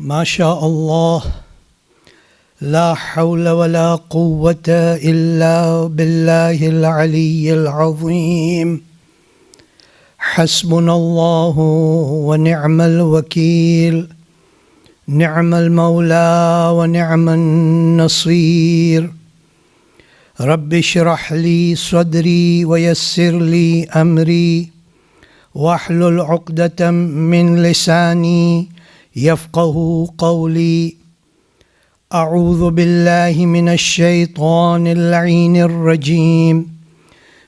ما شاء الله لا حول ولا قوة إلا بالله العلي العظيم حسبنا الله ونعم الوكيل نعم المولى ونعم النصير رب اشرح لي صدري ويسر لي أمري واحلل عقدة من لساني يفقه قولي أعوذ بالله من الشيطان اللعين الرجيم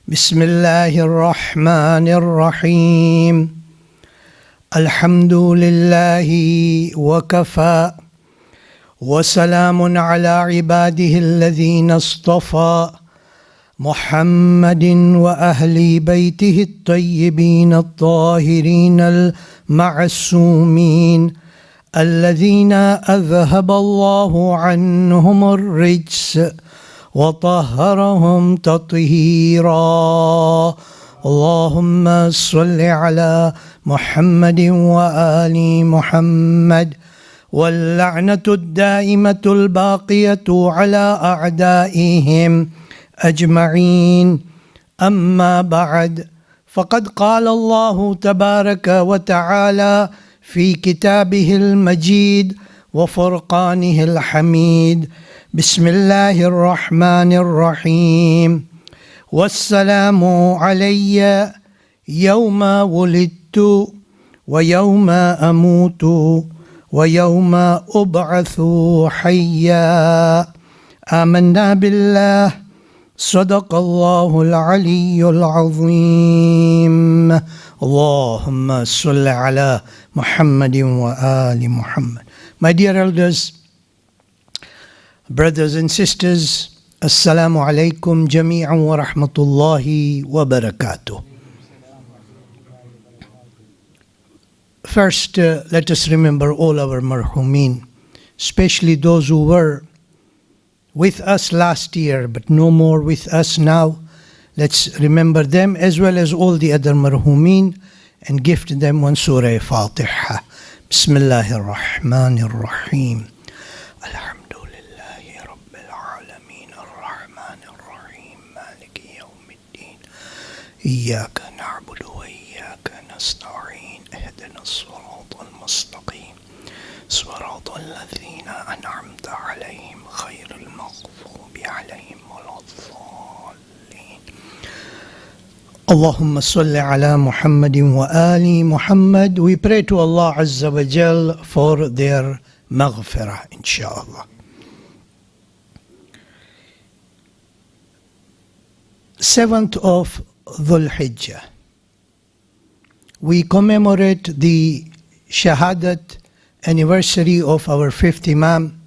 بسم الله الرحمن الرحيم الحمد لله وكفى وسلام على عباده الذين اصطفى محمد وأهل بيته الطيبين الطاهرين المعصومين الذين أذهب الله عنهم الرجس وطهرهم تطهيرا اللهم صل على محمد وآل محمد واللعنة الدائمة الباقية على أعدائهم أجمعين أما بعد فقد قال الله تبارك وتعالى في كتابه المجيد وفرقانه الحميد بسم الله الرحمن الرحيم والسلام علي يوم ولدت ويوم أموت ويوم أبعث حيا آمنا بالله صدق الله العلي العظيم اللهم صل على محمد وآل محمد. My dear elders, brothers and sisters, Assalamu alaikum jami'an wa rahmatullahi wa barakatuh. First, let us remember all our marhumin, especially those who were with us last year but no more with us now. Let's remember them as well as all the other marhumin and gift them one surah Fatiha. Bismillahir Rahmanir Rahim. Alhamdulillahi Rabbil Alameen Ar-Rahmanir Rahim Maliki Yawmiddin Iyyaka na'budu wa iyyaka nasta'in Ihdina as-siratal mustaqim Siratal ladhina an'amta alayhim Khayril maghdubi alayhim waladdallin. Allahumma salli ala Muhammadin wa ali Muhammad. We pray to Allah Azza wa Jal for their maghfirah, inshallah. 7th of Dhul Hijjah. We commemorate the Shahaadat anniversary of our 5th Imam,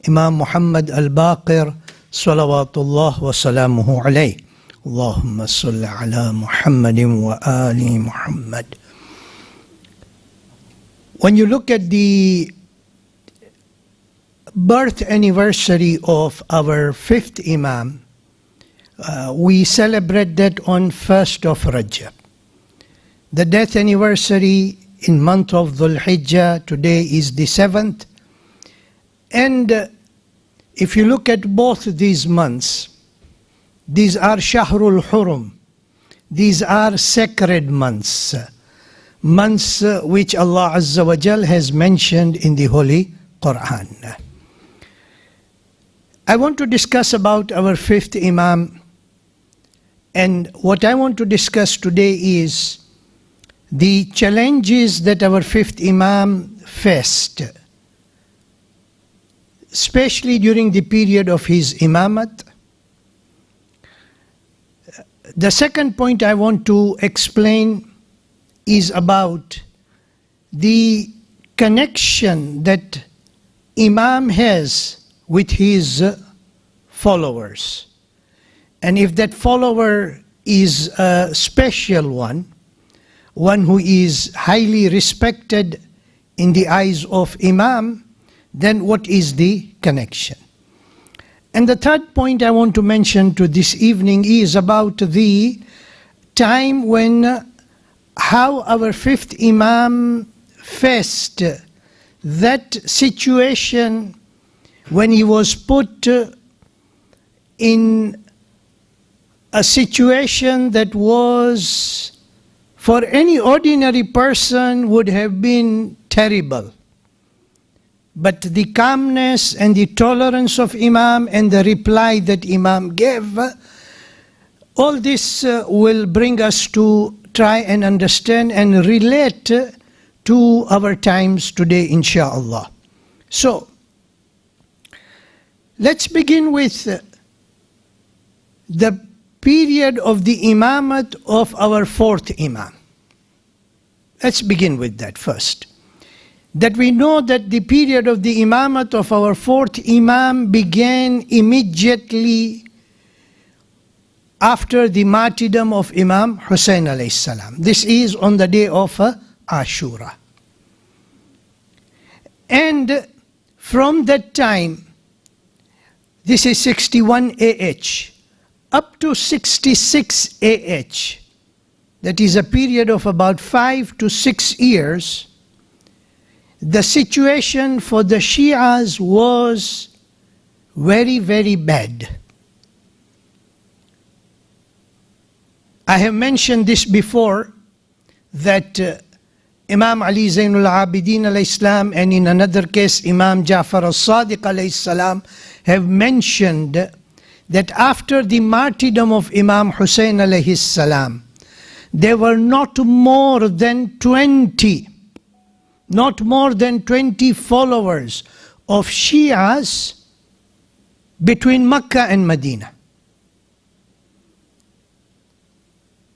Imam Mohamed al-Baqir, salawatullah wa salamuhu alayh. Allahumma salli ala Muhammadin wa ali Muhammad. When you look at the birth anniversary of our 5th Imam, we celebrate that on 1st of Rajab. The death anniversary in month of Dhul Hijjah, today is the 7th. And if you look at both these months, these are Shahrul Hurum. These are sacred months. Months which Allah Azza wa Jal has mentioned in the Holy Quran. I want to discuss about our 5th Imam. And what I want to discuss today is the challenges that our 5th Imam faced, especially during the period of his imamat. The second point I want to explain is about the connection that Imam has with his followers. And if that follower is a special one who is highly respected in the eyes of Imam, then what is the connection? And the third point I want to mention to this evening is about the time when how our 5th Imam faced that situation when he was put in a situation that was, for any ordinary person, would have been terrible. But the calmness and the tolerance of Imam and the reply that Imam gave, all this will bring us to try and understand and relate to our times today, inshallah. So, let's begin with the period of the imamate of our fourth Imam. Let's begin with that first. That we know that the period of the imamate of our fourth Imam began immediately after the martyrdom of Imam Husaini alayhi salam. This is on the day of Ashura. And from that time, this is 61 AH, up to 66 AH, that is a period of about 5 to 6 years, the situation for the Shias was very, very bad. I have mentioned this before, that Imam Ali Zainul Abidin alayhi salam, and in another case Imam Jafar al-Sadiq alayhi salam, have mentioned that after the martyrdom of Imam Husain alayhi salam, there were not more than 20 followers of Shias between Mecca and Medina.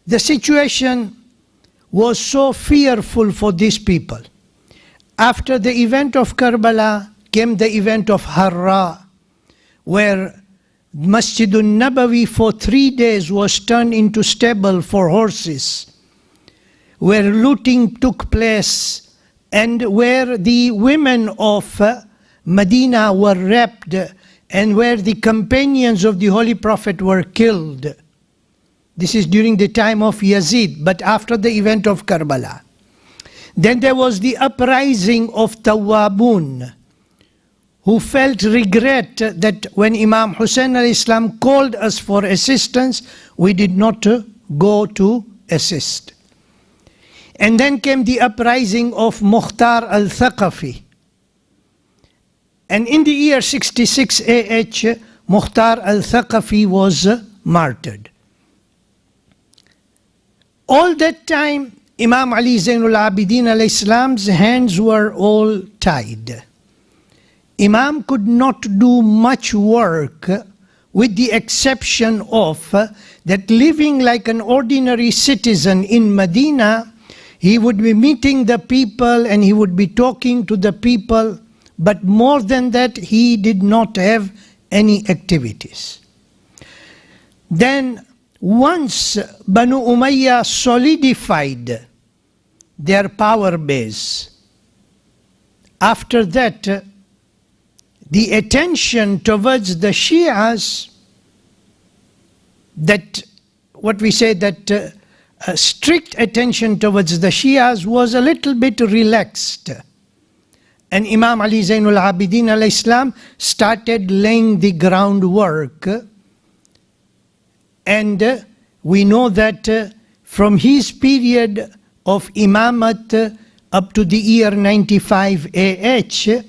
The situation was so fearful for these people. After the event of Karbala came the event of Harra, where Masjidun Nabawi for 3 days was turned into stable for horses, where looting took place, and where the women of Medina were raped, and where the companions of the Holy Prophet were killed. This is during the time of Yazid, but after the event of Karbala. Then there was the uprising of Tawwabun, who felt regret that when Imam Hussein al-Islam called us for assistance, we did not go to assist. And then came the uprising of Mukhtar al-Thaqafi. And in the year 66 AH, Mukhtar al-Thaqafi was martyred. All that time, Imam Ali Zainul Abidin alayhi salam's hands were all tied. Imam could not do much work, with the exception of that living like an ordinary citizen in Medina, he would be meeting the people and he would be talking to the people, but more than that, he did not have any activities. Then, once Banu Umayyah solidified their power base, after that, the attention towards the Shias, that what we say that strict attention towards the Shias was a little bit relaxed. And Imam Ali Zainul Abidin alayhi salam started laying the groundwork. And we know that from his period of Imamat up to the year 95 AH,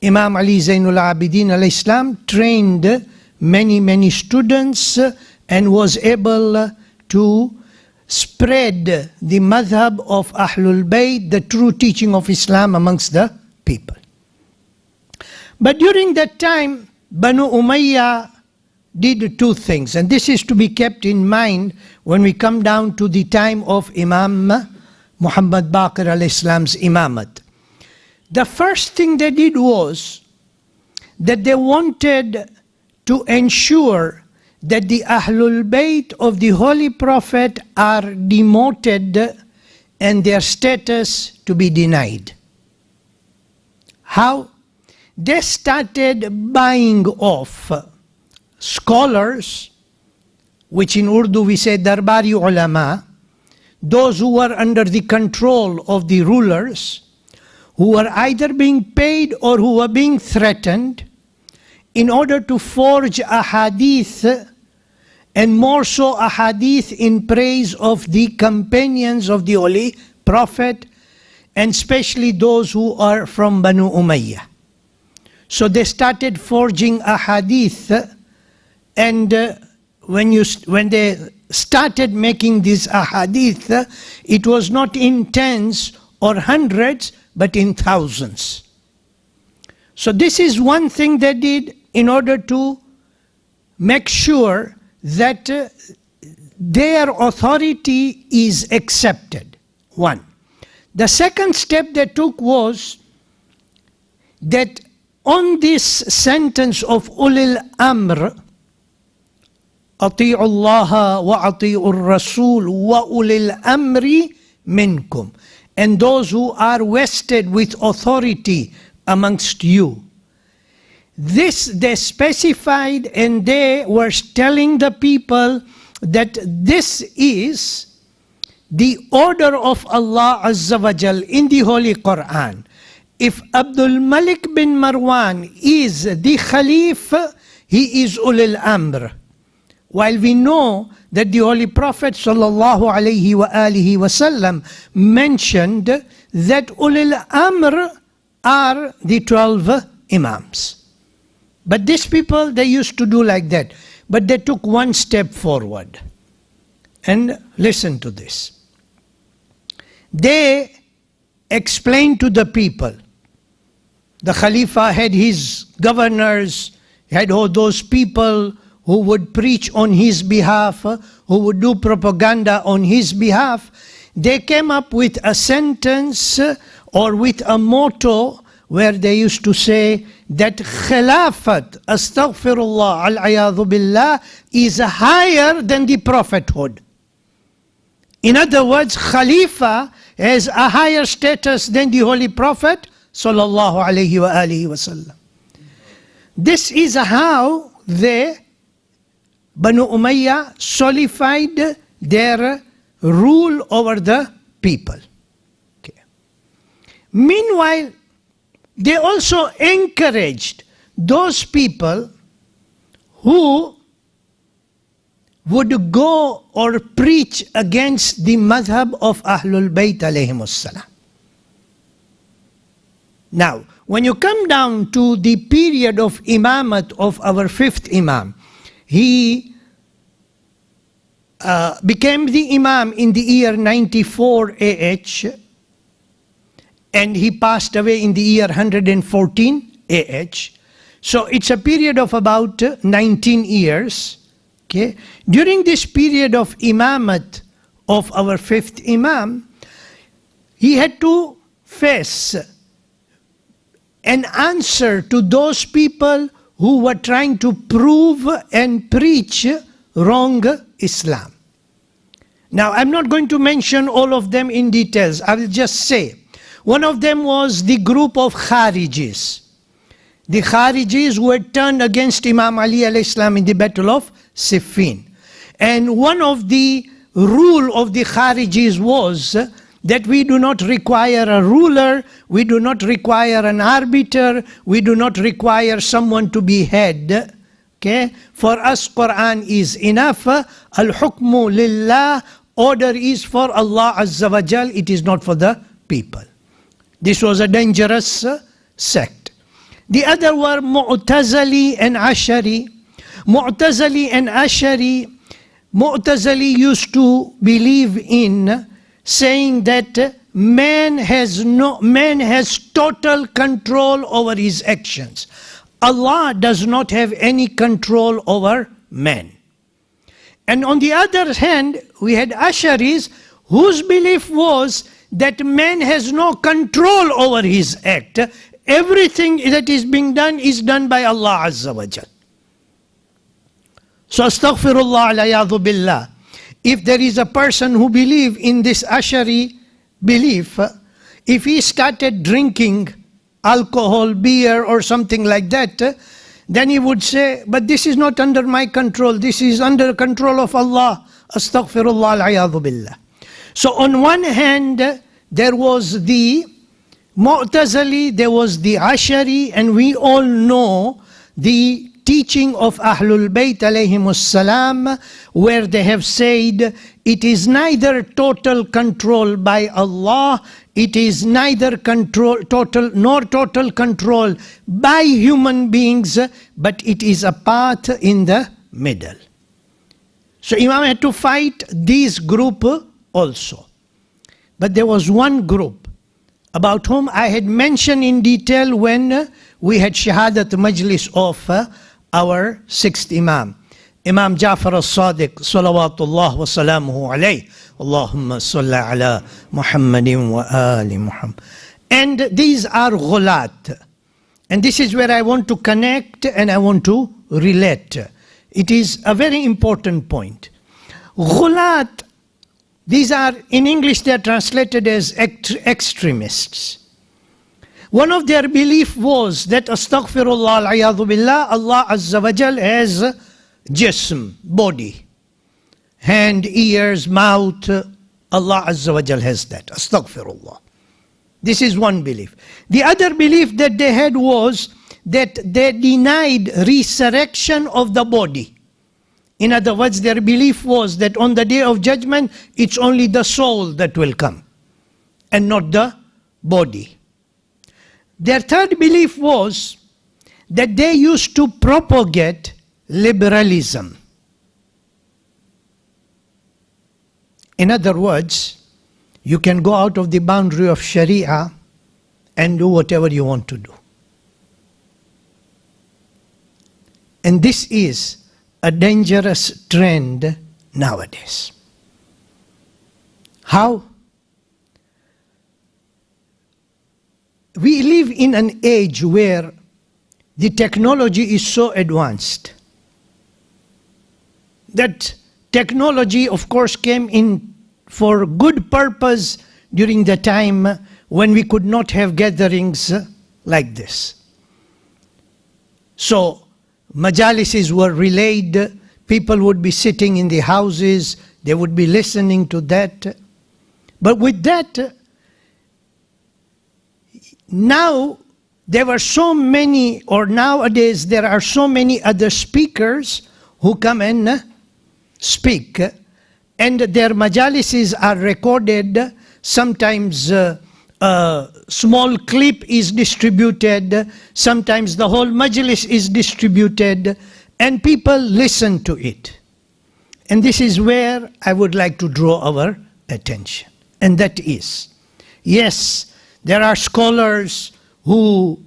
Imam Ali Zainul Abidin alayhi salam trained many students and was able to spread the madhab of Ahlul Bayt, the true teaching of Islam amongst the people. But during that time, Banu Umayyah did two things, and this is to be kept in mind when we come down to the time of Imam Muhammad Baqir alayhi salam's imamat. The first thing they did was that they wanted to ensure that the Ahlul Bayt of the Holy Prophet are demoted and their status to be denied. How? They started buying off scholars, which in Urdu we say Darbari ulama, those who were under the control of the rulers, who were either being paid or who were being threatened in order to forge a hadith, and more so a hadith in praise of the companions of the Holy Prophet, and especially those who are from Banu Umayyah. So they started forging a hadith, and when they started making this ahadith, it was not in tens or hundreds, but in thousands. So this is one thing they did in order to make sure that their authority is accepted. One. The second step they took was that on this sentence of ulil amr, أطيعوا الله وأطيعوا الرسول وأولي الأمر منكم, and those who are vested with authority amongst you. This they specified, and they were telling the people that this is the order of Allah Azza wa Jal in the Holy Quran. If Abdul Malik bin Marwan is the Khalif, he is ulil amr. While we know that the Holy Prophet sallallahu alaihi wasallam mentioned that ulil amr are the 12 imams. But these people, they used to do like that. But they took one step forward. And listen to this. They explained to the people. The Khalifa had his governors, had all those people who would preach on his behalf, who would do propaganda on his behalf. They came up with a sentence or with a motto where they used to say that Khilafat, astaghfirullah, al-ayadhu billah, is higher than the prophethood. In other words, Khalifa has a higher status than the Holy Prophet sallallahu alayhi wa alihi wasallam. This is how they, Banu Umayyah, solidified their rule over the people. Okay. Meanwhile, they also encouraged those people who would go or preach against the madhab of Ahlul Bayt alayhimus salam. Now, when you come down to the period of imamat of our fifth imam, he became the imam in the year 94 AH, and he passed away in the year 114 AH. So it's a period of about 19 years. Okay. During this period of imamat of our fifth imam, he had to face an answer to those people who were trying to prove and preach wrong Islam. Now, I'm not going to mention all of them in details. I will just say, one of them was the group of Kharijis. The Kharijis who had turned against Imam Ali alayhi salam in the Battle of Siffin. And one of the rule of the Kharijis was that we do not require a ruler, we do not require an arbiter, we do not require someone to be head. Okay? For us, Quran is enough. Al-hukmu lillah, order is for Allah Azza wa Jal, it is not for the people. This was a dangerous sect. The other were Mu'tazili and Ashari. Mu'tazili and Ashari, Mu'tazili used to believe in saying that man has total control over his actions. Allah does not have any control over man. And on the other hand, we had Asharis whose belief was that man has no control over his act. Everything that is being done is done by Allah Azza wa Jal. So astaghfirullah alayadhu billah. If there is a person who believes in this Ashari belief, if he started drinking alcohol, beer or something like that, then he would say, but this is not under my control, this is under control of Allah. Astaghfirullah alayadhu billah. So on one hand, there was the Mu'tazili, there was the Ashari, and we all know the teaching of Ahlul Bayt alayhimus salam, where they have said it is neither total control by Allah, it is neither total control by human beings, but it is a path in the middle. So Imam had to fight this group also. But there was one group about whom I had mentioned in detail when we had Shahaadat Majlis of our sixth Imam, Imam Ja'far al-Sadiq, salawatullah wa salamuhu alayhi, Allahumma salli ala Muhammadin wa ali Muhammad. And these are ghulat. And this is where I want to connect and I want to relate. It is a very important point. Ghulat, these are, in English, they are translated as extremists. One of their belief was that, astaghfirullah al-iyadhu billah, Allah Azza wa Jal has jism, body, hand, ears, mouth. Allah Azza wa Jal has that, astaghfirullah. This is one belief. The other belief that they had was that they denied resurrection of the body. In other words, their belief was that on the day of judgment, it's only the soul that will come and not the body. Their third belief was that they used to propagate liberalism. In other words, you can go out of the boundary of Sharia and do whatever you want to do. And this is a dangerous trend nowadays. How? We live in an age where the technology is so advanced that technology, of course, came in for good purpose during the time when we could not have gatherings like this. So, majalises were relayed, people would be sitting in the houses, they would be listening to that. But with that, now there were so many, or nowadays there are so many other speakers who come and speak, and their majalises are recorded. Sometimes a small clip is distributed, sometimes the whole majlis is distributed, and people listen to it. And this is where I would like to draw our attention. And that is, yes, there are scholars who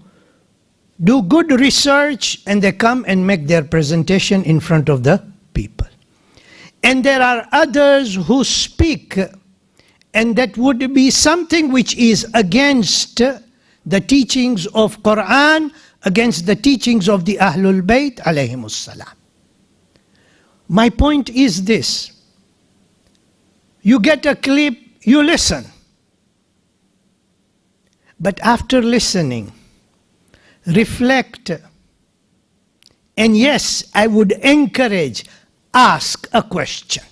do good research and they come and make their presentation in front of the people. And there are others who speak, and that would be something which is against the teachings of Quran, against the teachings of the Ahlul Bayt alayhimus salam. My point is this: you get a clip, you listen. But after listening, reflect. And yes, I would encourage, ask a question.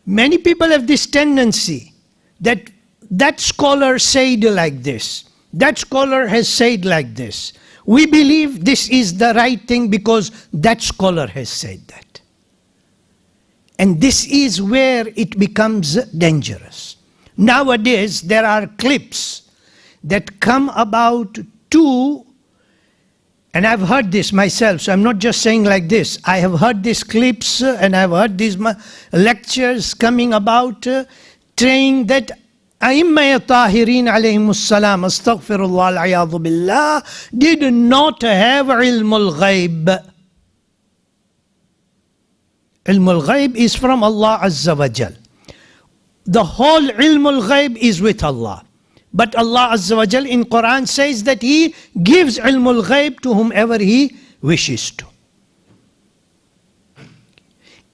Many people have this tendency that that scholar said like this, that scholar has said like this. We believe this is the right thing because that scholar has said that. And this is where it becomes dangerous. Nowadays, there are clips that come about to, and I've heard this myself, so I'm not just saying like this. I have heard these clips and I've heard these lectures coming about saying that Aimma Tahirin alayhimus salam, astaghfirullah al-iyadhu billah, did not have ilmul ghaib. Ilmul ghaib is from Allah Azza wa Jal. The whole ilmul ghaib is with Allah. But Allah Azza wa Jal in Quran says that He gives ilmul ghaib to whomever He wishes to.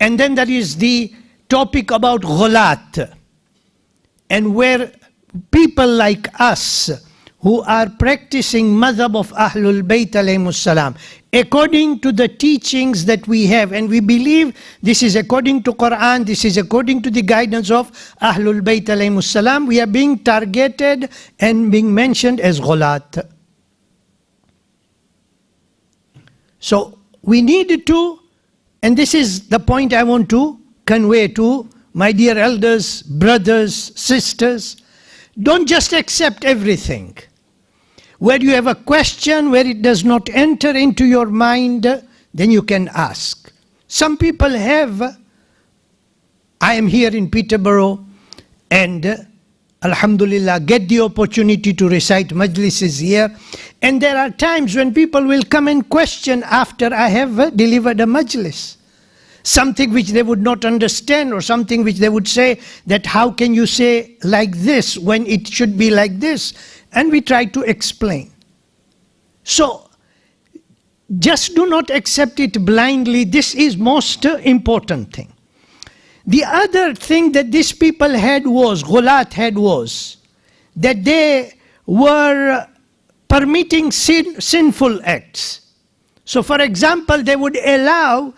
And then there is the topic about ghulat, and where people like us who are practicing madhab of Ahlul Bayt alayhimus salam, according to the teachings that we have, and we believe this is according to Quran, this is according to the guidance of Ahlul Bayt alayhimus salam, we are being targeted and being mentioned as ghulat. So we need to, and this is the point I want to convey to my dear elders, brothers, sisters, don't just accept everything. Where you have a question, where it does not enter into your mind, then you can ask. Some people have, I am here in Peterborough and Alhamdulillah get the opportunity to recite majlises here, and there are times when people will come and question after I have delivered a majlis. Something which they would not understand, or something which they would say that how can you say like this when it should be like this? And we try to explain. So just do not accept it blindly. This is most important thing. The other thing that these people had was, ghulat had was, that they were permitting sinful acts. So for example, they would allow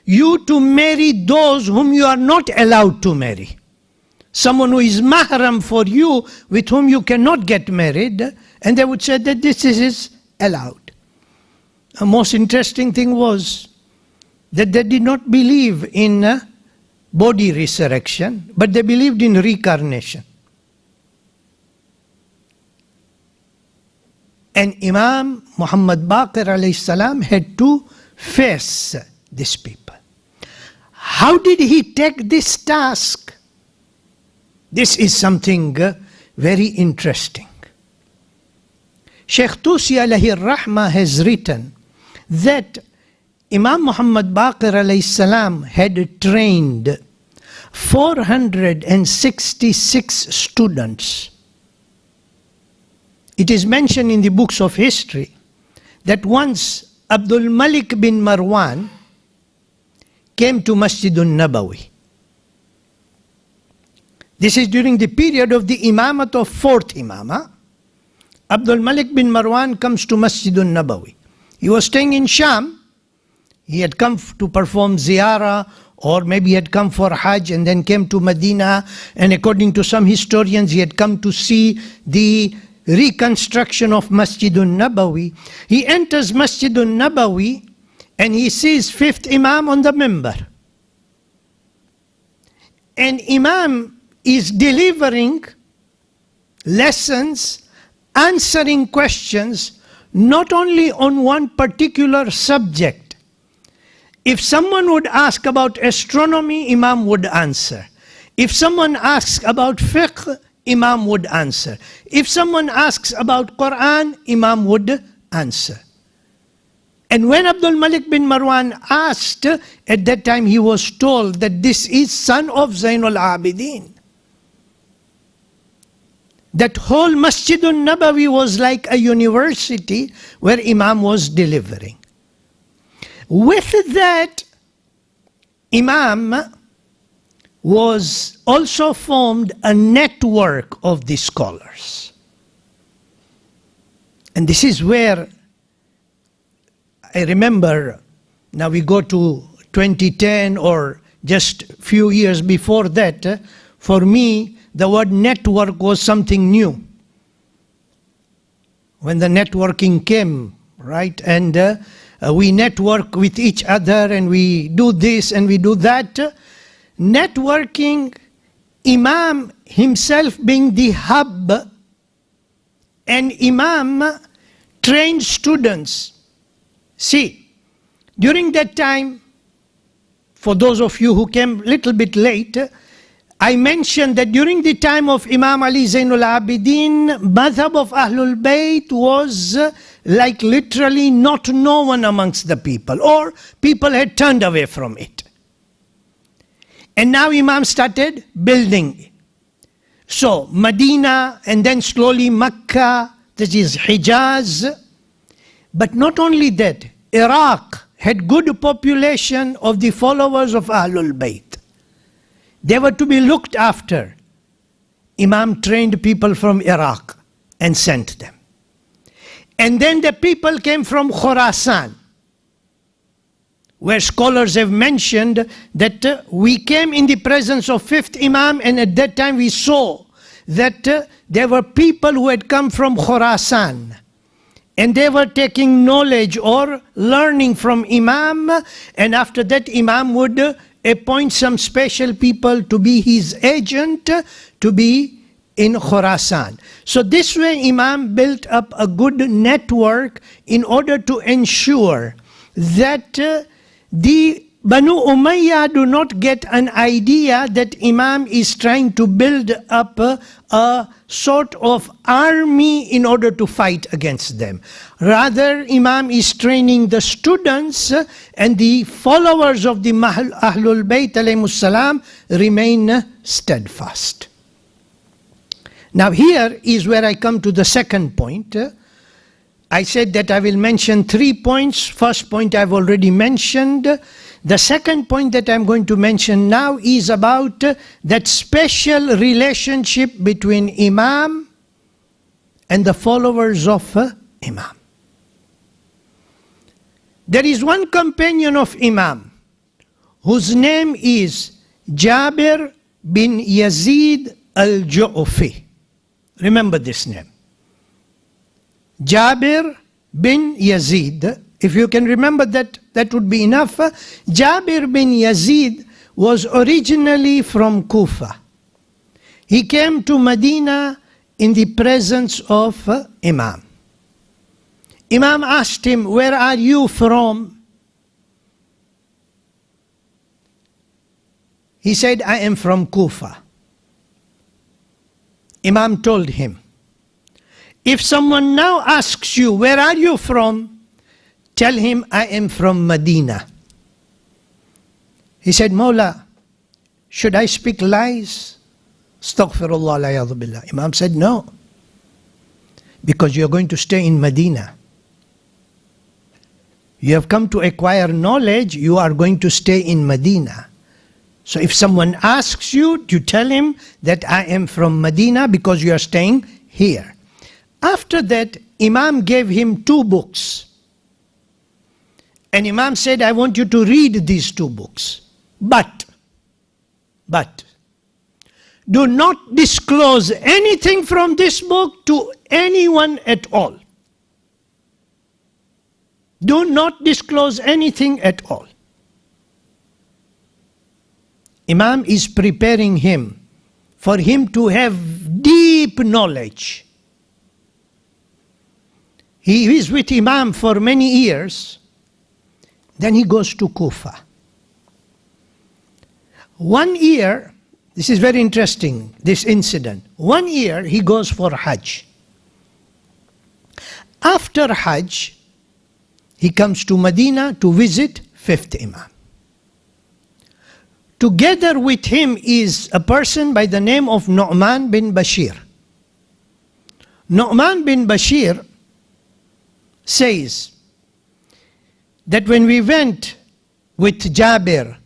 you to marry those whom you are not allowed to marry. Someone who is mahram for you, with whom you cannot get married, and they would say that this is allowed. A most interesting thing was that they did not believe in body resurrection, but they believed in reincarnation. And Imam Muhammad Baqir alayhi salam had to face these people. How did he take this task? This is something very interesting. Sheikh Tusi alayhi rahmah has written that Imam Muhammad Baqir alayhi salam had trained 466 students. It is mentioned in the books of history that once Abdul Malik bin Marwan came to Masjidun Nabawi. This is during the period of the imamat of 4th Imam. Abdul Malik bin Marwan comes to Masjidun Nabawi. He was staying in Sham. He had come to perform ziyarah, or maybe he had come for Hajj and then came to Medina, and according to some historians he had come to see the reconstruction of Masjidun Nabawi. He enters Masjidun Nabawi and he sees 5th Imam on the minbar. And Imam is delivering lessons, answering questions, not only on one particular subject. If someone would ask about astronomy, Imam would answer. If someone asks about fiqh, Imam would answer. If someone asks about Quran, Imam would answer. And when Abdul Malik bin Marwan asked, at that time he was told that this is son of Zainul Abidin. That whole Masjidun Nabawi was like a university where Imam was delivering. With that, Imam was also formed a network of the scholars. And this is where I remember, now we go to 2010 or just few years before that, for me the word network was something new. When the networking came, right, and we network with each other and we do this and we do that. Networking, Imam himself being the hub, and Imam trained students. See, during that time, for those of you who came a little bit late, I mentioned that during the time of Imam Ali Zainul Abidin, madhab of Ahlul Bayt was like literally not known amongst the people, or people had turned away from it. And now Imam started building. So Medina and then slowly Mecca, that is Hijaz. But not only that, Iraq had good population of the followers of Ahlul Bayt. They were to be looked after. Imam trained people from Iraq and sent them. And then the people came from Khorasan, where scholars have mentioned that we came in the presence of fifth Imam, and at that time we saw that there were people who had come from Khorasan, and they were taking knowledge or learning from Imam, and after that Imam would appoint some special people to be his agent, to be in Khorasan. So this way Imam built up a good network in order to ensure that the Banu Umayyah do not get an idea that Imam is trying to build up a sort of army in order to fight against them. Rather, Imam is training the students, and the followers of the Ahlul Bayt alayhimus salam remain steadfast. Now here is where I come to the second point. I said that I will mention 3 points. First point I've already mentioned. The second point that I'm going to mention now is about that special relationship between Imam and the followers of Imam. There is one companion of Imam whose name is Jabir bin Yazid al-Ju'fi. Remember this name. Jabir bin Yazid. If you can remember that, that would be enough. Jabir bin Yazid was originally from Kufa. He came to Medina in the presence of Imam. Imam asked him, "Where are you from?" He said, "I am from Kufa." Imam told him, "If someone now asks you, where are you from? Tell him, I am from Medina." He said, "Mullah, should I speak lies?" Astaghfirullah la yadhu billah. Imam said, "No, because you are going to stay in Medina. You have come to acquire knowledge, you are going to stay in Medina. So if someone asks you, you tell him that I am from Medina because you are staying here." After that, Imam gave him 2 books. And Imam said, "I want you to read these 2 books. But, do not disclose anything from this book to anyone at all. Do not disclose anything at all." Imam is preparing him for him to have deep knowledge. He is with Imam for many years. Then he goes to Kufa. One year, this is very interesting, this incident. One year he goes for Hajj. After Hajj, he comes to Medina to visit 5th Imam. Together with him is a person by the name of Nu'man bin Bashir. Nu'man bin Bashir says that when we went with Jabir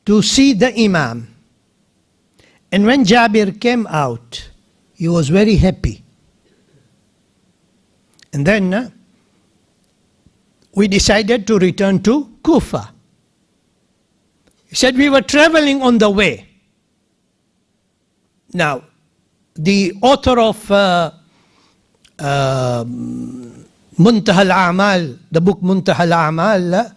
to see the Imam, and when Jabir came out, he was very happy. And then we decided to return to Kufa. He said we were traveling on the way. Now, the author of Muntaha al-A'mal, the book Muntaha al-A'mal,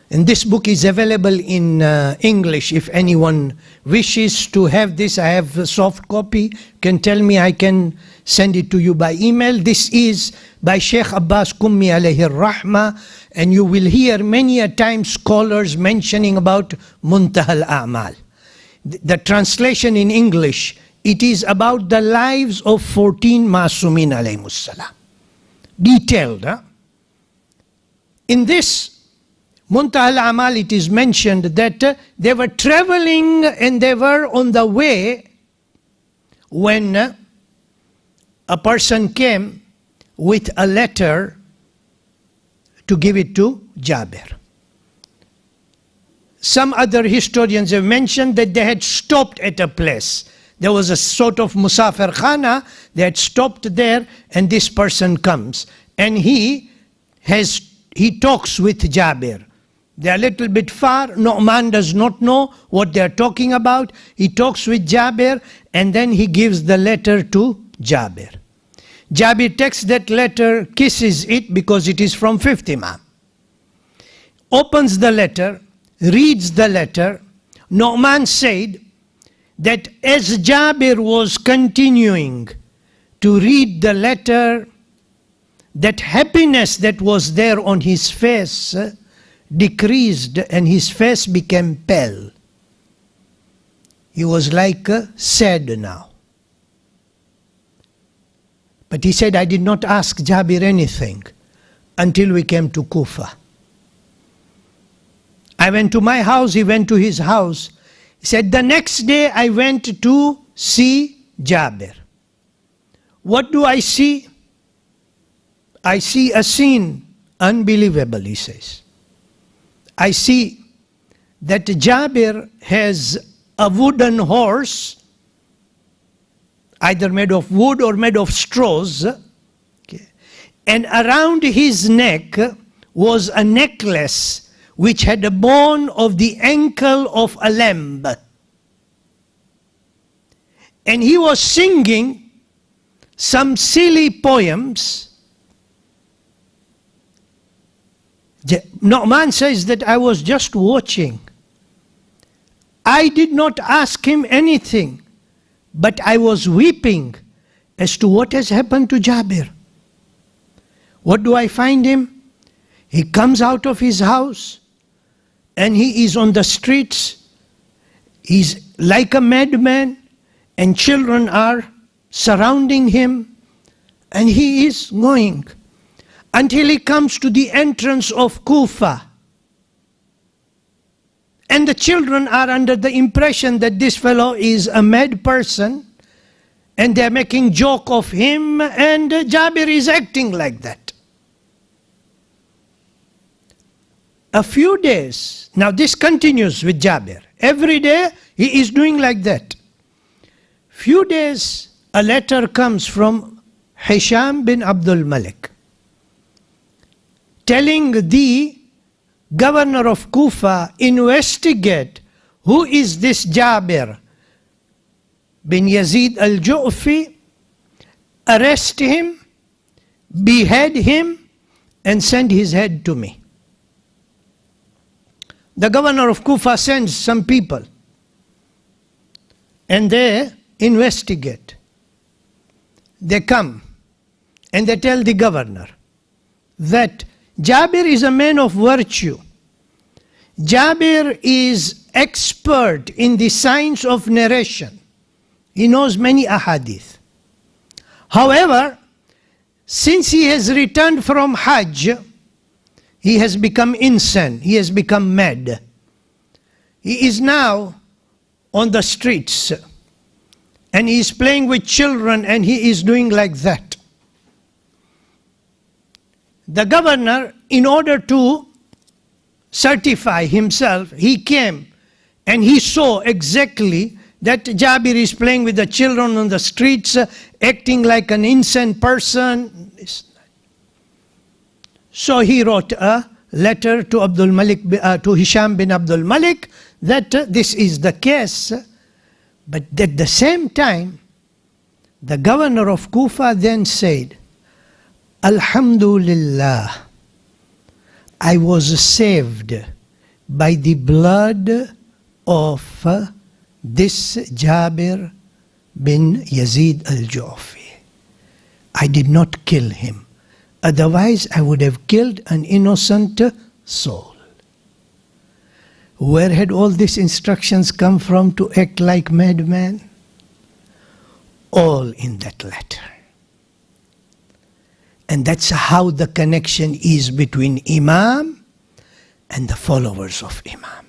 and this book is available in English. If anyone wishes to have this, I have a soft copy. Can tell me, I can send it to you by email. This is by Sheikh Abbas Kummi alayhi rahma, and you will hear many a time scholars mentioning about Muntaha al-A'mal. The translation in English, it is about the lives of 14 Masumin alayhimus salam. Detailed. Huh? In this Muntaha al-A'mal, it is mentioned that they were traveling and they were on the way when a person came with a letter to give it to Jabir. Some other historians have mentioned that they had stopped at a place. There was a sort of Musafir Khana. They had stopped there, and this person comes. And he talks with Jabir. They are a little bit far. Nu'man does not know what they are talking about. He talks with Jabir, and then he gives the letter to Jabir. Jabir takes that letter, kisses it because it is from 5th Imam. Opens the letter, reads the letter. Nu'man said that as Jabir was continuing to read the letter, that happiness that was there on his face decreased and his face became pale. He was like sad now. But he said, I did not ask Jabir anything until we came to Kufa. I went to my house, he went to his house. He said, the next day I went to see Jabir. What do I see? I see a scene, unbelievable, he says. I see that Jabir has a wooden horse, either made of wood or made of straws, okay. And around his neck was a necklace which had a bone of the ankle of a lamb. And he was singing some silly poems. Nu'man says that I was just watching. I did not ask him anything, but I was weeping as to what has happened to Jabir. What do I find him? He comes out of his house and he is on the streets. He's like a madman and children are surrounding him and he is going until he comes to the entrance of Kufa. And the children are under the impression that this fellow is a mad person and they're making joke of him, and Jabir is acting like that. A few days, now this continues with Jabir. Every day he is doing like that. Few days, a letter comes from Hisham bin Abdul Malik, telling the governor of Kufa, investigate who is this Jabir bin Yazid al-Ju'fi, arrest him, behead him, and send his head to me. The governor of Kufa sends some people, and they investigate. They come, and they tell the governor that Jabir is a man of virtue. Jabir is expert in the science of narration. He knows many ahadith. However, since he has returned from Hajj, he has become insane. He has become mad. He is now on the streets and he is playing with children and he is doing like that. The governor, in order to certify himself, he came and he saw exactly that Jabir is playing with the children on the streets, acting like an insane person. So he wrote a letter to Abdul Malik, to Hisham bin Abdul Malik, that this is the case. But at the same time, the governor of Kufa then said, Alhamdulillah, I was saved by the blood of this Jabir bin Yazid al-Ju'fi. I did not kill him. Otherwise, I would have killed an innocent soul. Where had all these instructions come from to act like madman? All in that letter. And that's how the connection is between Imam and the followers of Imam.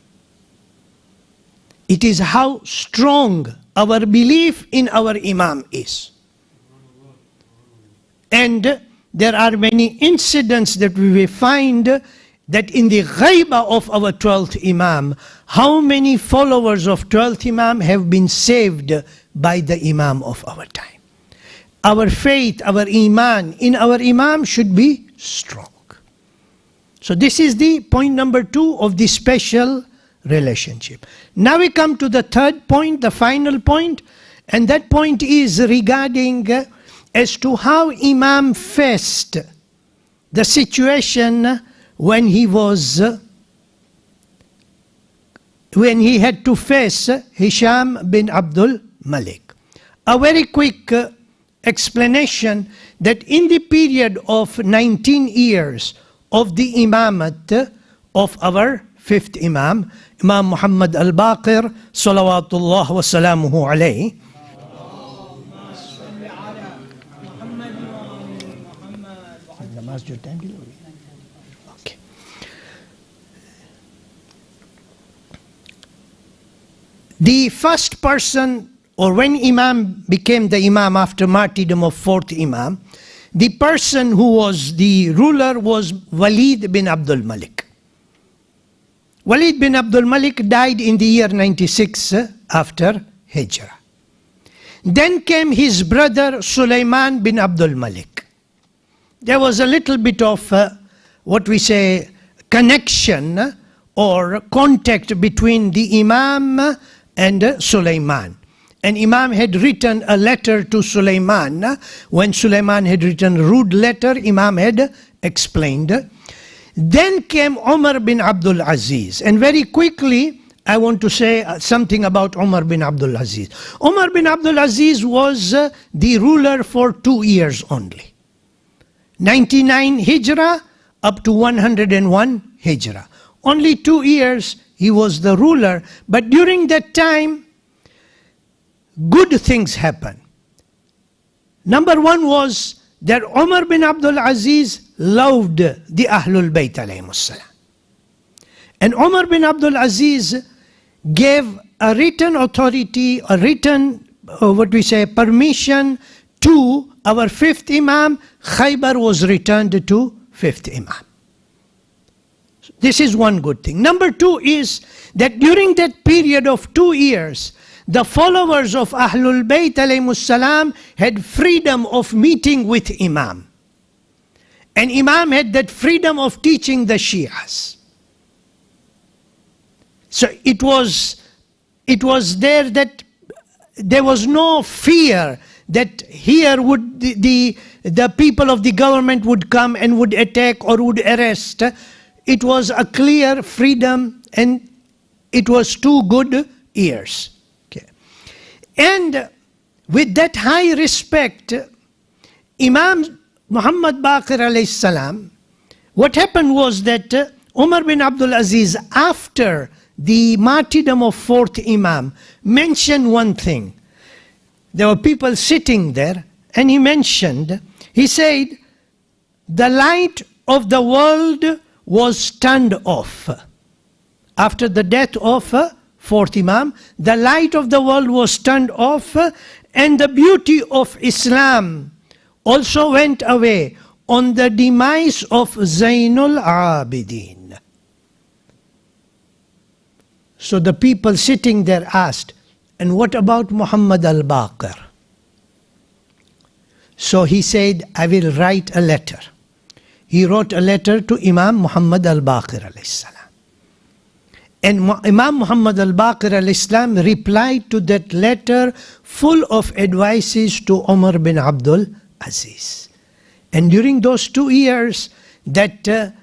It is how strong our belief in our Imam is. And there are many incidents that we will find that in the ghaibah of our 12th Imam, how many followers of 12th Imam have been saved by the Imam of our time. Our faith, our Iman in our Imam should be strong. So this is the point number 2 of the special relationship. Now we come to the third point, the final point, and that point is regarding as to how Imam faced the situation when he had to face Hisham bin Abdul Malik. A very quick explanation that in the period of 19 years of the imamat of our fifth Imam, Imam Muhammad al-Baqir, salawatullah wa salamuhu alayhi. Okay. The first person, or when Imam became the Imam after martyrdom of fourth Imam, the person who was the ruler was Walid bin Abdul Malik. Walid bin Abdul Malik died in the year 96 after Hijrah. Then came his brother Sulaiman bin Abdul Malik. There was a little bit of what we say connection or contact between the Imam and Sulaiman. And Imam had written a letter to Sulaiman. When Sulaiman had written a rude letter, Imam had explained. Then came Umar bin Abdul Aziz. And very quickly, I want to say something about Umar bin Abdul Aziz. Umar bin Abdul Aziz was the ruler for 2 years only. 99 Hijrah up to 101 Hijrah. Only 2 years he was the ruler. But during that time, good things happened. Number one was that Umar bin Abdul Aziz loved the Ahlul Bayt alayhimus salam. And Umar bin Abdul Aziz gave a written authority, a written, permission to our fifth Imam. Khaybar was returned to fifth Imam. This is one good thing. Number two is that during that period of 2 years, the followers of Ahlul Bayt alayhimus salam had freedom of meeting with Imam. And Imam had that freedom of teaching the Shias. So it was there that there was no fear that here would the people of the government would come and would attack or would arrest. It was a clear freedom, and it was 2 good years. And with that high respect, Imam Muhammad Baqir alayhi salam, what happened was that Umar bin Abdul Aziz, after the martyrdom of fourth Imam, mentioned one thing. There were people sitting there, and he said, the light of the world was turned off. After the death of fourth Imam, the light of the world was turned off, and the beauty of Islam also went away on the demise of Zainul Abidin. So the people sitting there asked, and what about Muhammad al-Baqir? So he said, I will write a letter. He wrote a letter to Imam Muhammad al-Baqir alayhi salam. And Imam Muhammad al-Baqir al-Islam replied to that letter full of advices to Umar bin Abdul Aziz. And during those 2 years, that the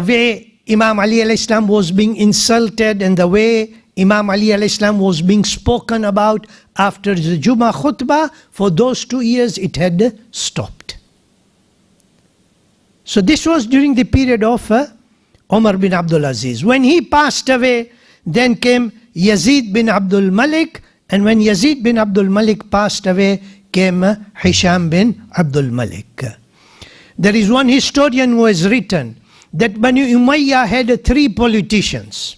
way Imam Ali al-Islam was being insulted and the way Imam Ali al-Islam was being spoken about after the Jummah khutbah, for those 2 years it had stopped. So this was during the period of Umar bin Abdul Aziz. When he passed away, then came Yazid bin Abdul Malik, and when Yazid bin Abdul Malik passed away, came Hisham bin Abdul Malik. There is one historian who has written that Banu Umayyah had 3 politicians.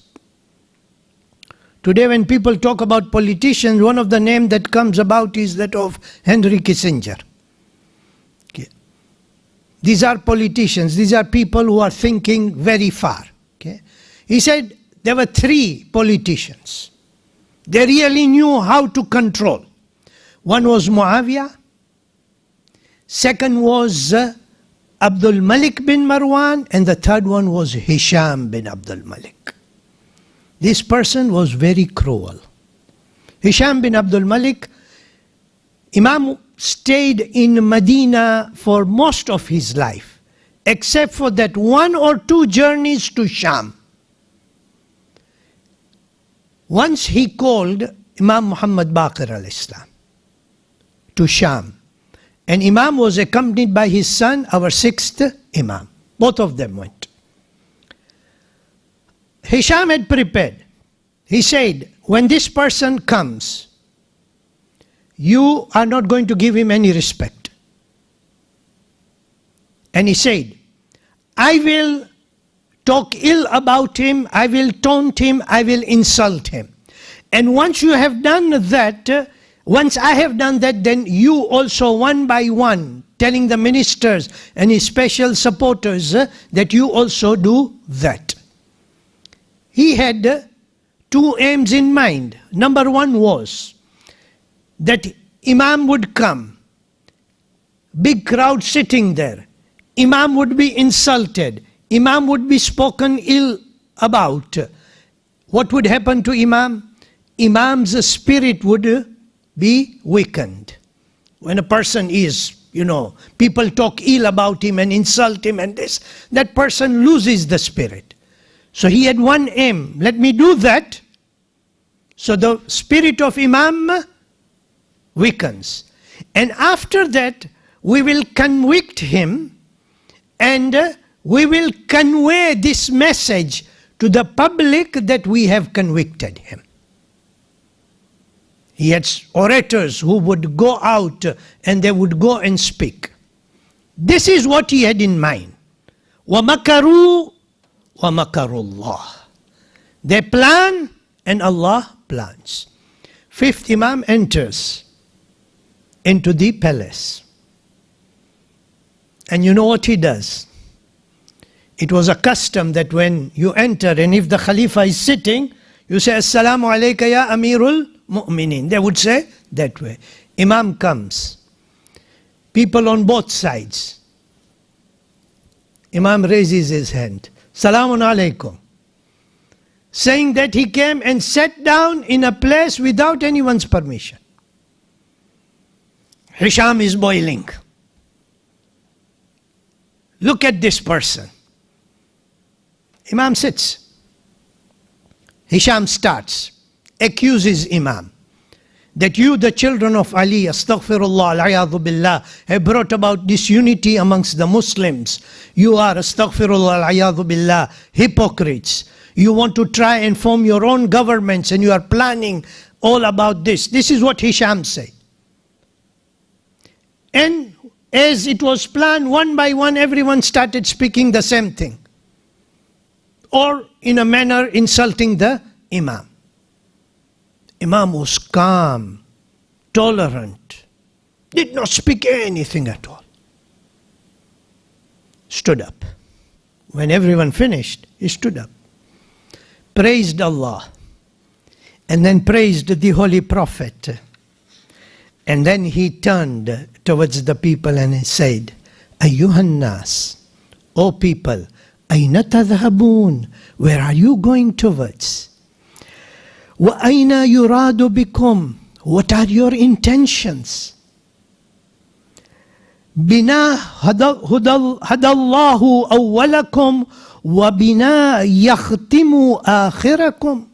Today when people talk about politicians, one of the names that comes about is that of Henry Kissinger. Okay. These are politicians. These are people who are thinking very far. Okay. He said there were 3 politicians. They really knew how to control. One was Muawiyah. Second was Abdul Malik bin Marwan. And the third one was Hisham bin Abdul Malik. This person was very cruel. Hisham bin Abdul Malik, Imam stayed in Medina for most of his life, except for that 1 or 2 journeys to Sham. Once he called Imam Muhammad Baqir al-Islam to Sham. And Imam was accompanied by his son, our 6th Imam. Both of them went. Hisham had prepared. He said, when this person comes, you are not going to give him any respect. And he said, I will talk ill about him, I will taunt him, I will insult him. And once you have done that, once I have done that, then you also one by one, telling the ministers and his special supporters that you also do that. He had 2 aims in mind. Number 1 was that Imam would come, big crowd sitting there. Imam would be insulted. Imam would be spoken ill about. What would happen to Imam? Imam's spirit would be weakened. When a person is, people talk ill about him and insult him and this, that person loses the spirit. So he had one aim, let me do that, so the spirit of Imam weakens. And after that, we will convict him and we will convey this message to the public that we have convicted him. He had orators who would go out and they would go and speak. This is what he had in mind. وَمَكَرُوا وَمَكَرُوا اللَّهِ. They plan and Allah plans. 5th Imam enters into the palace. And you know what he does? It was a custom that when you enter and if the Khalifa is sitting, you say, Assalamu alayka ya Amirul Mu'minin. They would say that way. Imam comes. People on both sides. Imam raises his hand. Salamun alaykum. Saying that he came and sat down in a place without anyone's permission. Hisham is boiling. Look at this person. Imam sits. Hisham starts, accuses Imam that you, the children of Ali, astaghfirullah, al-ayadhu billah, have brought about disunity amongst the Muslims. You are, astaghfirullah, al-ayadhu billah, hypocrites. You want to try and form your own governments and you are planning all about this. This is what Hisham said. And as it was planned, one by one, everyone started speaking the same thing. Or in a manner insulting the Imam. Imam was calm, tolerant, did not speak anything at all. Stood up. When everyone finished, he stood up. Praised Allah. And then praised the Holy Prophet. And then he turned towards the people and he said, Ayyuhan nas, O people, Aina tadhhabun, where are you going towards? Wa aina yuradu bikum, what are your intentions? Bina hadallahu awwalakum wa bina yakhtimu akhirakum.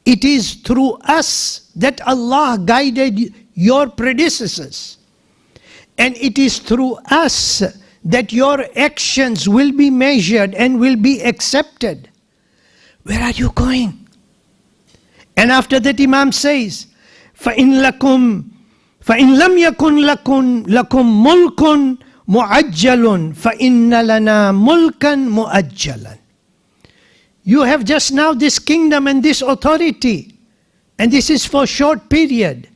It is through us that Allah guided your predecessors. And it is through us that your actions will be measured and will be accepted. Where are you going? And after that Imam says, فَإِن لَمْ يَكُنْ لَكُمْ مُلْكٌ مُعَجَّلٌ فَإِنَّ لَنَا مُلْكًا مُؤَجَّلًا. You have just now this kingdom and this authority, and this is for short period.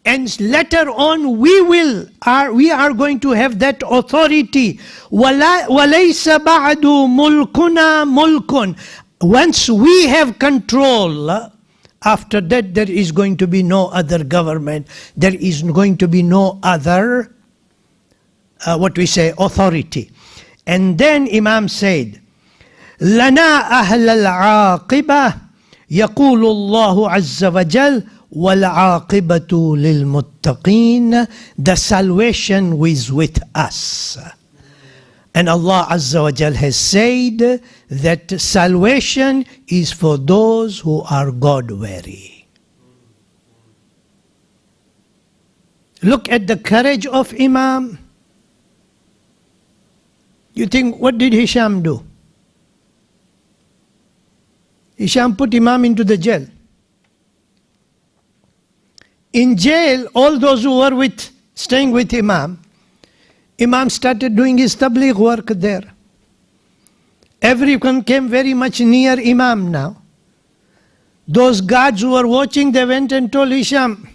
And later on we are going to have that authority. وَلَيْسَ بَعْدُ مُلْكُنَا مُلْكٌ. Once we have control After that, there is going to be no other government. There is going to be no other, authority. And then Imam said, لَنَا أَهْلَ الْعَاقِبَةِ يَقُولُ اللَّهُ عَزَّ وَجَلَّ وَالْعَاقِبَةُ لِلْمُتَّقِينَ. The salvation is with us. And Allah Azza wa Jal has said that salvation is for those who are God-wary. Look at the courage of Imam. You think, what did Hisham do? Hisham put Imam into the jail. In jail, all those who were staying with Imam started doing his tabligh work there. Everyone came very much near Imam now. Those guards who were watching, they went and told Hisham,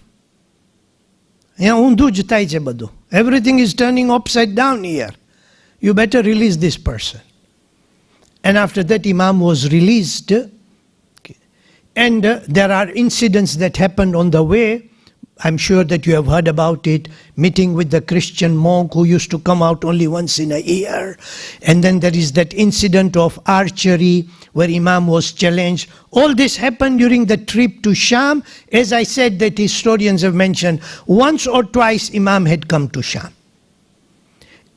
everything is turning upside down here. You better release this person. And after that, Imam was released. And there are incidents that happened on the way. I'm sure that you have heard about it, meeting with the Christian monk who used to come out only once in a year. And then there is that incident of archery where Imam was challenged. All this happened during the trip to Sham. As I said, that historians have mentioned, once or twice Imam had come to Sham.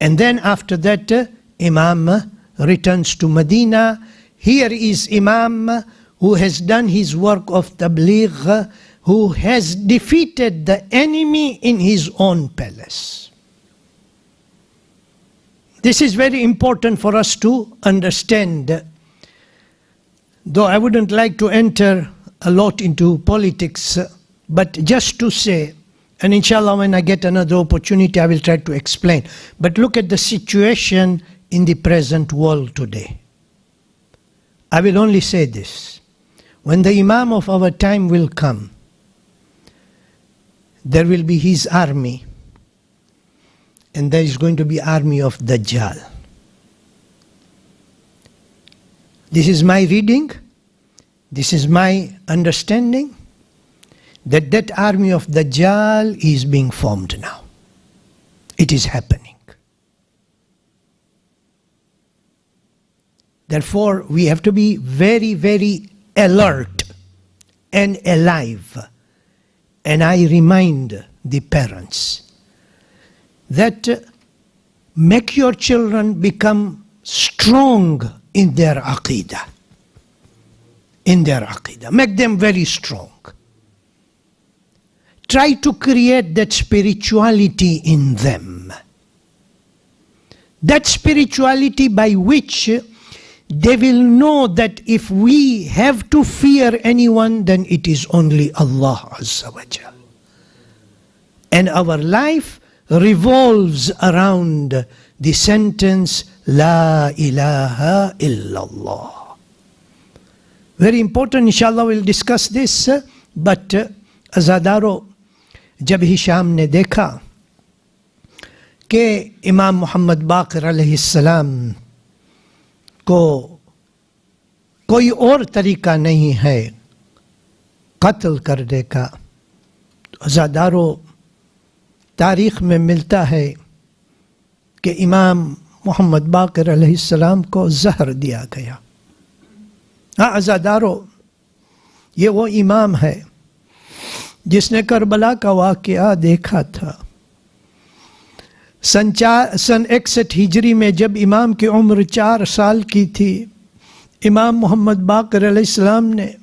And then after that, Imam returns to Medina. Here is Imam who has done his work of tabligh, who has defeated the enemy in his own palace. This is very important for us to understand. Though I wouldn't like to enter a lot into politics, but just to say, and inshallah when I get another opportunity I will try to explain. But look at the situation in the present world today. I will only say this. When the Imam of our time will come, there will be his army, and there is going to be army of Dajjal. This is my reading, this is my understanding, that army of Dajjal is being formed now. It is happening. Therefore, we have to be very, very alert and alive. And I remind the parents that make your children become strong in their aqidah. In their aqidah. Make them very strong. Try to create that spirituality in them. That spirituality by which they will know that if we have to fear anyone, then it is only Allah Azza wa Jal. And our life revolves around the sentence, La ilaha illallah. Very important, inshallah we'll discuss this. But Azadaro, जब Hisham ने देखा कि इमाम Mohammad Baqir अलैहिस्सलाम को कोई और तरीका नहीं है कत्ल करने का, अज़ादारों तारीख़ में मिलता है कि इमाम मोहम्मद बाक़िर अलैहिस्सलाम को ज़हर दिया गया। हाँ अज़ादारों, ये वो इमाम है जिसने करबला का वाक़या देखा था। सन 61 हिजरी में जब इमाम की उम्र 4 साल की थी, इमाम मोहम्मद बाक़िर अलैहिस्सलाम ने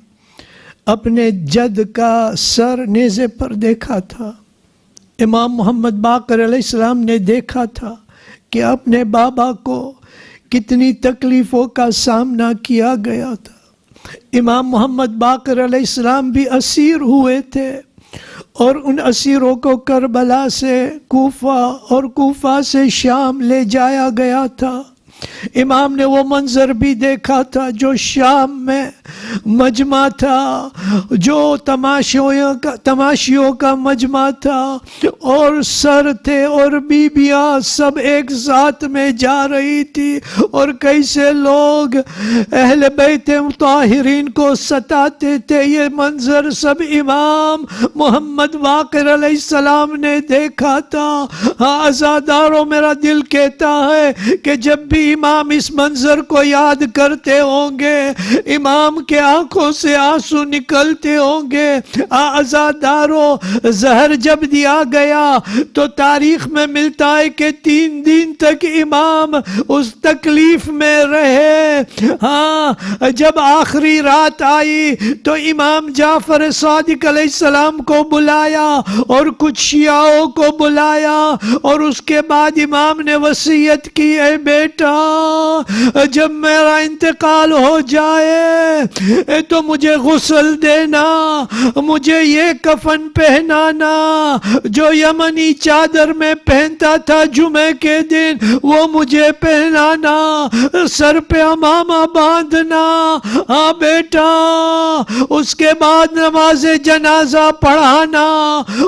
अपने जद का सर नेज़े पर देखा था। इमाम मोहम्मद बाक़िर अलैहिस्सलाम ने देखा था कि अपने बाबा को कितनी तकलीफ़ों का सामना किया गया था। इमाम मोहम्मद बाक़िर अलैहिस्सलाम भी असीर हुए थे और उन असीरों को करबला से कूफा और कूफा से शाम ले जाया गया था। امام نے وہ منظر بھی دیکھا تھا جو شام میں مجمع تھا، جو تماشیوں کا مجمع تھا، اور سر تھے اور بیبیاں سب ایک ساتھ میں جا رہی تھی، اور کیسے لوگ اہل بیت مطہرین کو ستاتے تھے۔ یہ منظر سب امام محمد باقر علیہ السلام نے دیکھا تھا۔ ہاں عزاداروں، میرا دل کہتا ہے کہ جب بھی امام اس منظر کو یاد کرتے ہوں گے، امام کے آنکھوں سے آنسو نکلتے ہوں گے۔ عزاداروں، زہر جب دیا گیا تو تاریخ میں ملتا ہے کہ 3 دن تک امام اس تکلیف میں رہے۔ ہاں، جب آخری رات آئی تو امام جعفر صادق علیہ السلام کو بلایا اور کچھ شیعوں کو بلایا، اور اس کے بعد امام نے وصیت کی، اے بیٹا جب میرا انتقال ہو جائے تو مجھے غسل دینا، مجھے یہ کفن پہنانا جو یمنی چادر میں پہنتا تھا جمعے کے دن، وہ مجھے پہنانا، سر پہ امامہ باندھنا۔ ہاں بیٹا، اس کے بعد نماز جنازہ پڑھانا،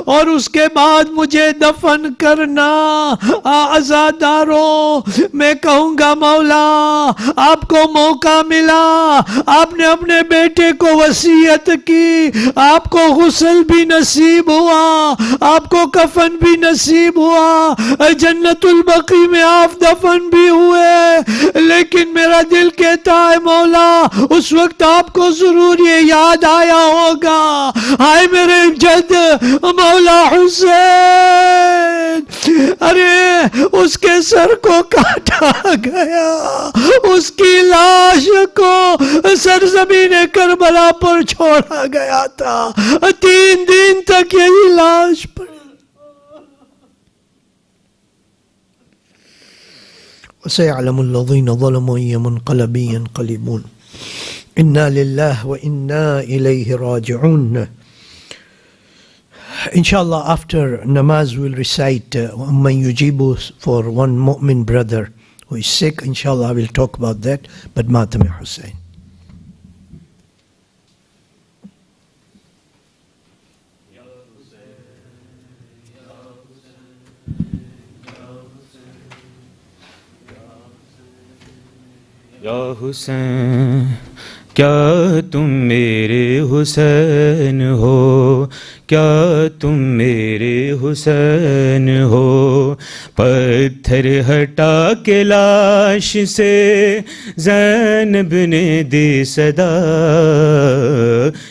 اور اس کے بعد مجھے دفن کرنا۔ عزاداروں، میں کہوں گا مولا آپ کو موقع ملا، آپ نے اپنے بیٹے کو وصیت کی، آپ کو غسل بھی نصیب ہوا، آپ کو کفن بھی نصیب ہوا، جنت البقیع میں آپ دفن بھی ہوئے، لیکن میرا دل کہتا ہے مولا اس وقت آپ کو ضرور یہ یاد آیا ہوگا، ہائے میرے جد مولا حسین، ارے اس کے سر کو کاٹا گیا، اس کی لاش کو سرزمین کربلا پر چھوڑا گیا تھا، 3 دن تک یہی لاش پڑی۔ وَسَيَعْلَمُ الَّذِينَ ظَلَمُوا أَيَّ مُنْقَلَبٍ يَنْقَلِبُونَ إِنَّا لِلَّهِ وَإِنَّا إِلَيْهِ رَاجِعُونَ. Inshallah, after namaz we'll recite Man Yujibu for one mu'min brother who is sick. Inshallah, I will talk about that. But Matam Hussein. یا حسین کیا تم میرے حسین ہو، کیا تم میرے حسین ہو، پتھر ہٹا کے لاش سے زینب نے دی صدا،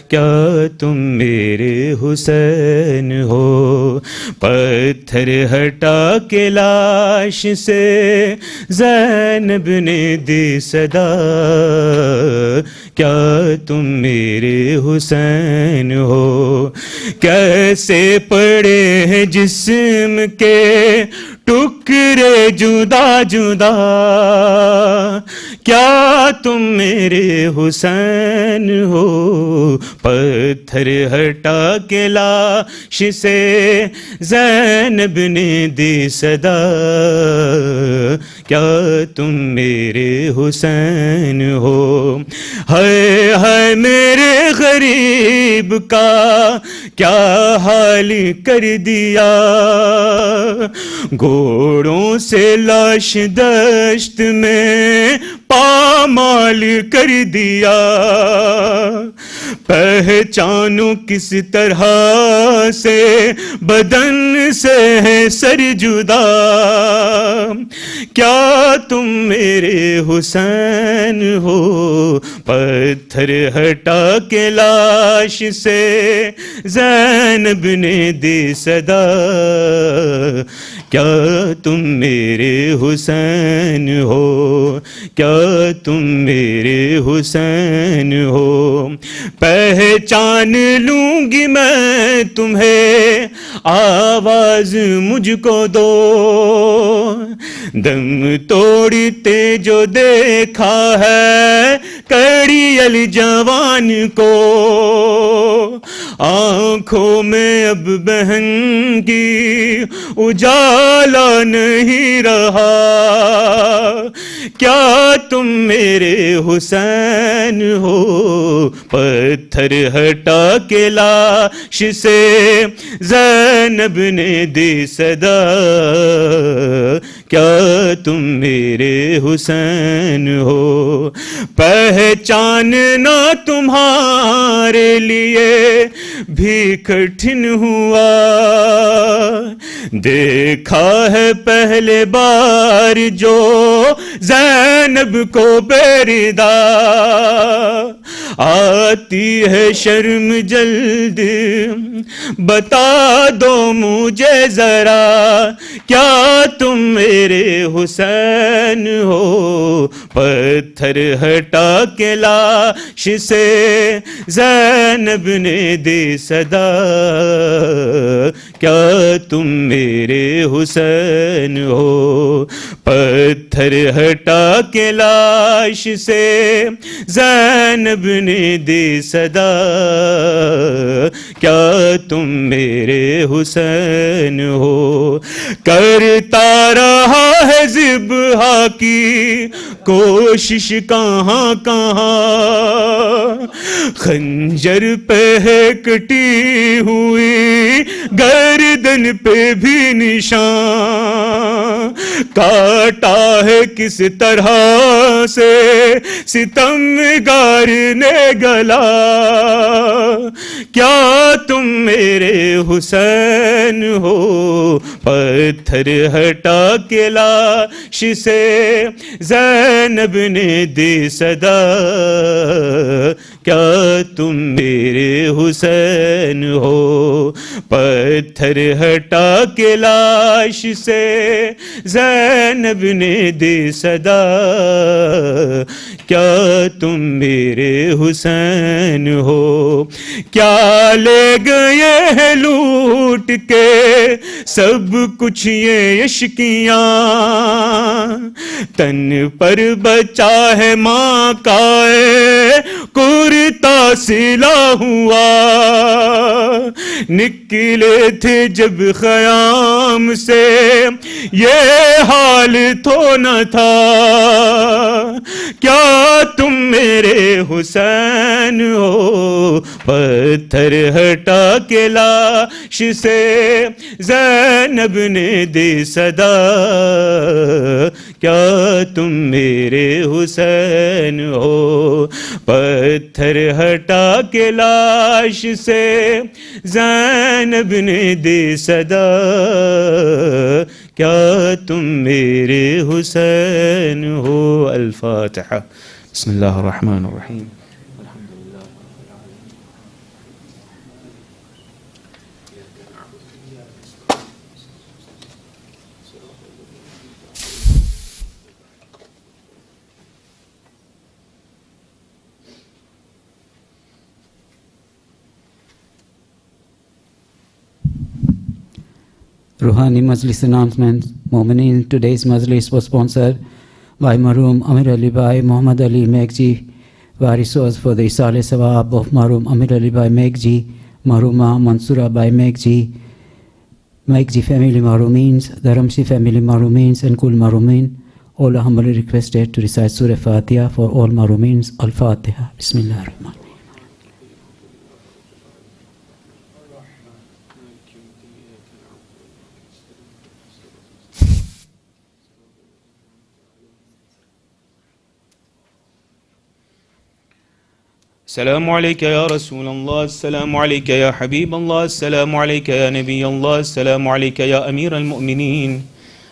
کیا تم میرے حسین ہو، پتھر ہٹا کے لاش سے زینب نے دی صدا، کیا تم میرے حسین ہو، کیسے پڑے ہیں جسم کے ٹکڑے جدا جدا، کیا تم میرے حسین ہو، پتھر ہٹا کے لاش سے زینب نے دی صدا، کیا تم میرے حسین ہو، ہے میرے غریب کا کیا حال کر دیا، گھوڑوں سے لاش دشت میں پامال کر دیا، پہچانوں کس طرح سے بدن سے ہے سر جدا، کیا تم میرے حسین ہو، پتھر ہٹا کے لاش سے زینب نے دی صدا، کیا تم میرے حسین ہو، کیا تم میرے حسین ہو، پہچان لوں گی میں تمہیں آواز مجھ کو دو، دم توڑتے جو دیکھا ہے کڑی الجوان کو آنکھوں میں اب بہن کی اجالا نہیں رہا. کیا تم میرے حسین ہو پتھر ہٹا کے لاش سے زینب نے دی صدا. کیا تم میرے حسین ہو پہچاننا تمہارے لیے بھی کٹھن ہوا. دیکھا ہے پہلے بار جو زینب کو بیردہ آتی ہے شرم جلد بتا دو مجھے ذرا. کیا تم میرے حسین ہو پتھر ہٹا کے لاش سے زینب نے دی صدا. کیا تم میرے حسین ہو پتھر ہٹا کے لاش سے زینب نے دی صدا. کیا تم میرے حسین ہو کرتا رہا ہے ذبح کی کوشش کہاں کہاں. خنجر پہ ہے کٹی ہوئی گردن پہ بھی نشان. کاٹا ہے کس طرح سے ستمگار نے گلا. کیا تم میرے حسین ہو پتھر ہٹا کے لاش سے زینب نے دی صدا. کیا تم میرے حسین ہو پتھر ہٹا کے لاش سے زینب نے دی صدا. کیا تم میرے حسین ہو کیا لے گئے ہیں لوٹ کے سب کچھ یہ عشقیاں. تن پر بچا ہے ماں کا کرتا سلا ہوا. نکلے تھے جب خیام سے یہ حال تو نہ تھا. کیا تم میرے حسین ہو پتھر ہٹا کے لاش سے زینب نے دی صدا. کیا تم میرے حسین ہو پتھر ہٹا کے لاش سے زینب نے دی صدا. کیا تم میرے حسین ہو. الفاتحہ. بسم اللہ الرحمن الرحیم. Rouhani Majlis announcement. Momineen, today's Majlis was sponsored by Marhum Amir Ali Bhai Muhammad Ali Megji, Varisos for the Isale Sawab of Marhum Amir Ali Bhai Megji, Marhuma Mansura Bhai Megji, Megji family Marhumeens, the Ramshi family Marhumeens and Kul Marhumin. All are humbly requested to recite Surah Fatiha for all Marhumeens. Al-Fatiha. Bismillah ar-Rahman. السلام عليك يا رسول الله. السلام عليك يا حبيب الله. السلام عليك يا نبي الله. السلام عليك يا أمير المؤمنين.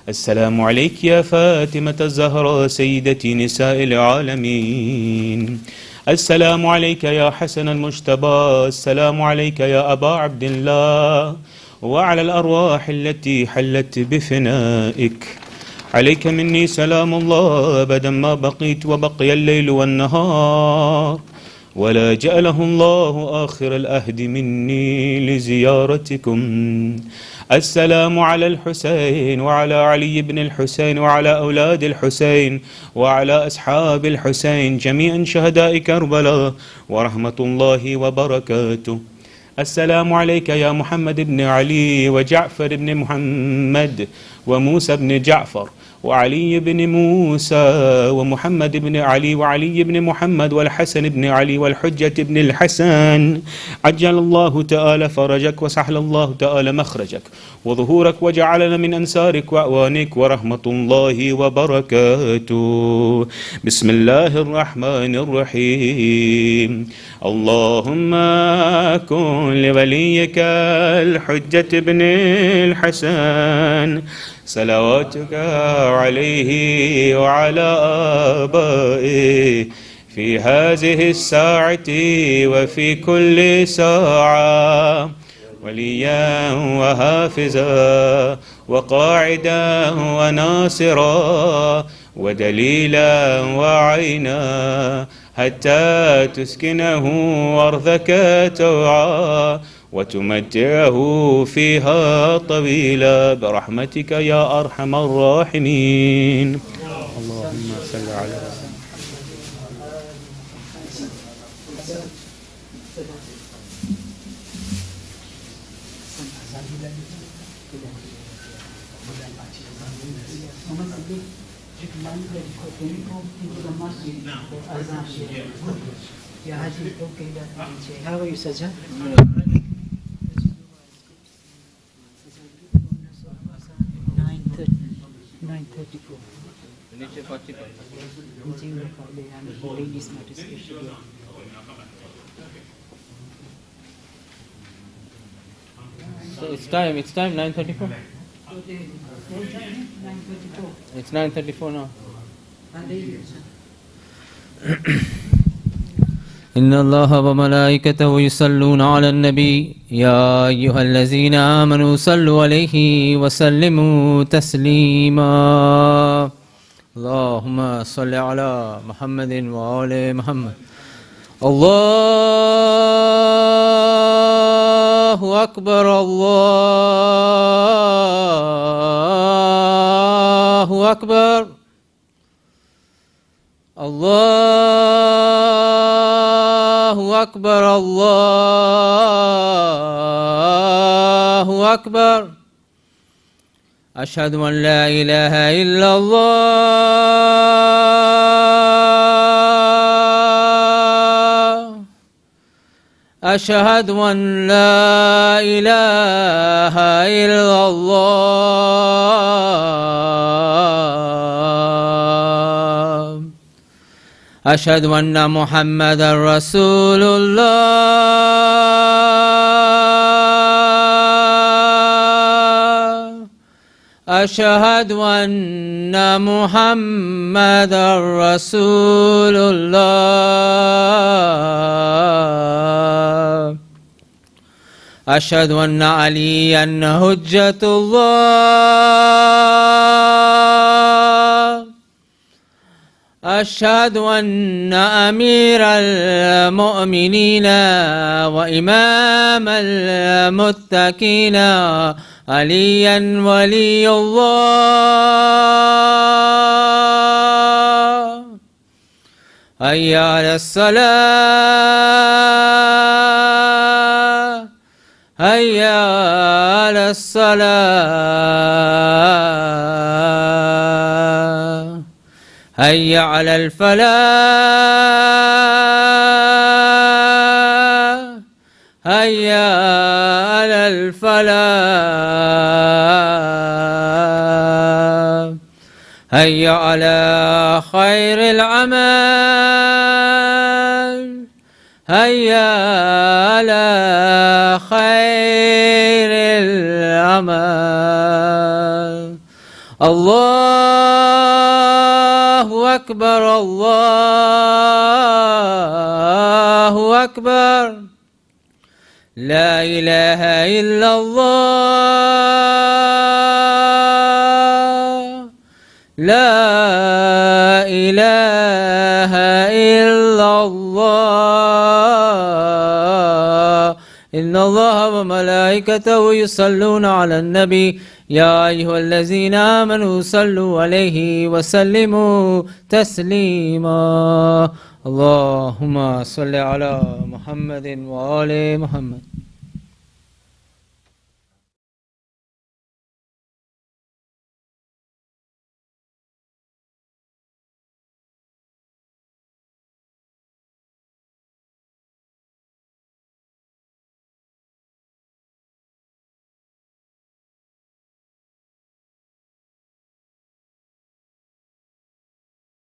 السلام عليك يا فاطمة الزهراء سيدتي نساء العالمين. السلام عليك يا حسن المجتبى. السلام عليك يا أبا عبد الله وعلى الأرواح التي حلت بفنائك. عليك مني سلام الله أبدا ما بقيت وبقي الليل والنهار. ولا جعله الله آخر الأهد مني لزيارتكم. السلام على الحسين وعلى علي بن الحسين وعلى أولاد الحسين وعلى أصحاب الحسين جميعا شهداء كربلاء ورحمة الله وبركاته. السلام عليك يا محمد بن علي وجعفر بن محمد وموسى بن جعفر وعلي بن موسى ومحمد بن علي وعلي بن محمد والحسن بن علي والحجة بن الحسن، عجل الله تعالى فرجك وسهل الله تعالى مخرجك وظهورك وجعلنا من أنصارك وأعوانك ورحمة الله وبركاته. بسم الله الرحمن الرحيم. اللهم كن لوليك الحجة بن الحسن صلواتك عليه وعلى آبائه في هذه الساعة وفي كل ساعة وليا وحافظا وقاعدا وناصرا ودليلا وعينا حتى تسكنه أرضك توعا وتمتعه فيها طويلا برحمتك يا أرحم الراحمين. اللهم صل على How are you, Sajjad? 9:34. So it's time 9:34. It's 9:34 now. إن الله وملائكته يصلون على النبي يا أيها الذين آمنوا صلوا عليه وسلموا تسليما. اللهم صل على محمد وآل محمد. الله أكبر الله أكبر الله أكبر الله أكبر. أشهد أن لا إله إلا الله. أشهد أن لا إله إلا الله. أشهد أن محمدا رسول الله. أشهد أن محمدا رسول الله. أشهد أن عليا حجة الله. أشهد أن أمير المؤمنين وإمام المتقين عليا ولي الله. حي على الصلاة حي على الصلاة حي على الفلاح حي على الفلاح حي على خير العمل حي على خير العمل. الله أكبر الله أكبر. لا إله إلا الله. لا إله إلا الله. إن الله وملائكته يصلون على النبي يا أيها الذين آمنوا صلوا عليه وسلموا تسليما اللهم صل على محمد وآل محمد